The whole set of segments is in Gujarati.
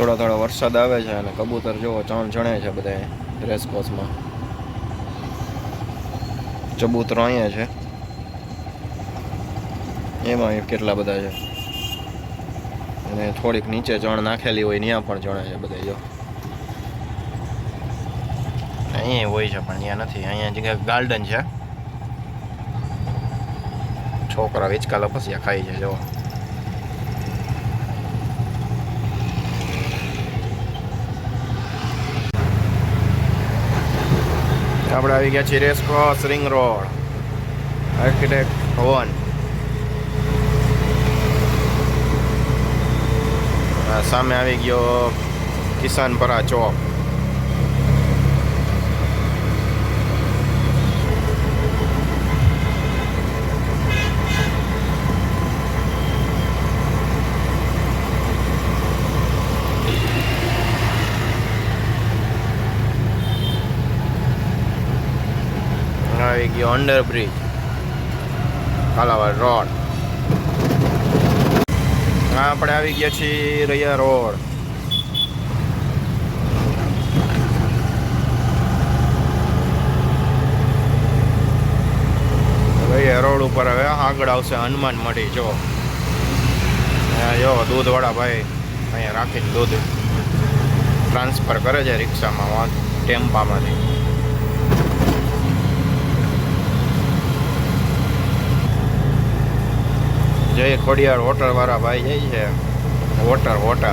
થોડા થોડા વરસાદ આવે છે અને કબૂતર જોવો ચણ ચણે છે બધા રેસકોર્સમાં. ચબૂતરો અહીંયા છે, એમાં કેટલા બધા છે અને થોડીક નીચે ચણ નાખેલી હોય ત્યાં પણ ચણે છે બધા. જો અહીંયા હોય છે પણ ત્યાં નથી. અહીંયા જગ્યાએ ગાર્ડન છે, છોકરા હિંચકા લપસ્યા ખાઈ છે. જો આપણે આવી ગયા છીએ રેસકોર્સ રિંગ રોડ, આર્કિટેક્ટ ભવન. સામે આવી ગયો કિસાનપરા ચોક. આવી ગયો અંડરબ્રિજ કાલાવાડ રોડ. આપણે આવી ગયા છીએ રૈયા રોડ. રૈયા રોડ ઉપર હવે આગળ આવશે હનુમાન મઢી. જો જો દૂધવાળા ભાઈ અહીંયા રાખીને દૂધ ટ્રાન્સફર કરે છે રિક્ષામાં, ટેમ્પામાંથી. જય ખોડિયાર હોટલ વાળા ભાઈ જાય છે. હોટર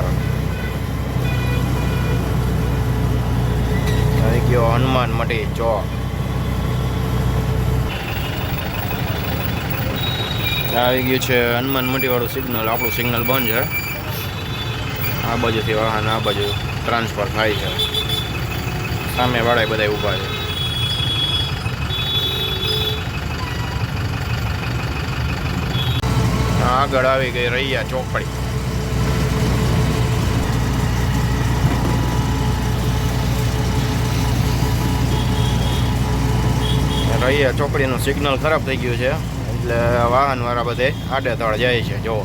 આવી ગયો હનુમાન મઢી ચોક. આવી ગયું છે હનુમાન મઢી વાળું સિગ્નલ. આપણું સિગ્નલ બંધ છે. આ બાજુથી વાહન આ બાજુ ટ્રાન્સફર થાય છે. સામે વાળા બધા ઊભા છે. આગળ આવી ગઈ રૈયા ચોકડી. રૈયા ચોકડીનું સિગ્નલ ખરાબ થઈ ગયું છે એટલે વાહન વાળા બધે આડેધડ જાય છે. જો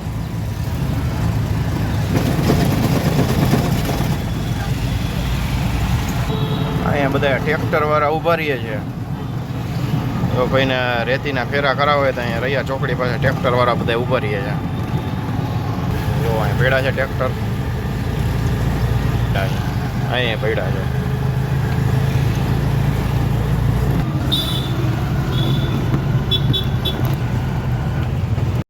અહીંયા બધા ટ્રેક્ટર વાળા ઊભા રહીએ છે. તો કોઈને રેતીના ફેરા કરાવે હોય તો અહીંયા રૈયા ચોકડી પાસે ટ્રેક્ટર વાળા બધા ઊભા રહીએ છે. જો અહીંયા પડ્યા છે ટ્રેક્ટર, અહીંયા પડ્યા છે.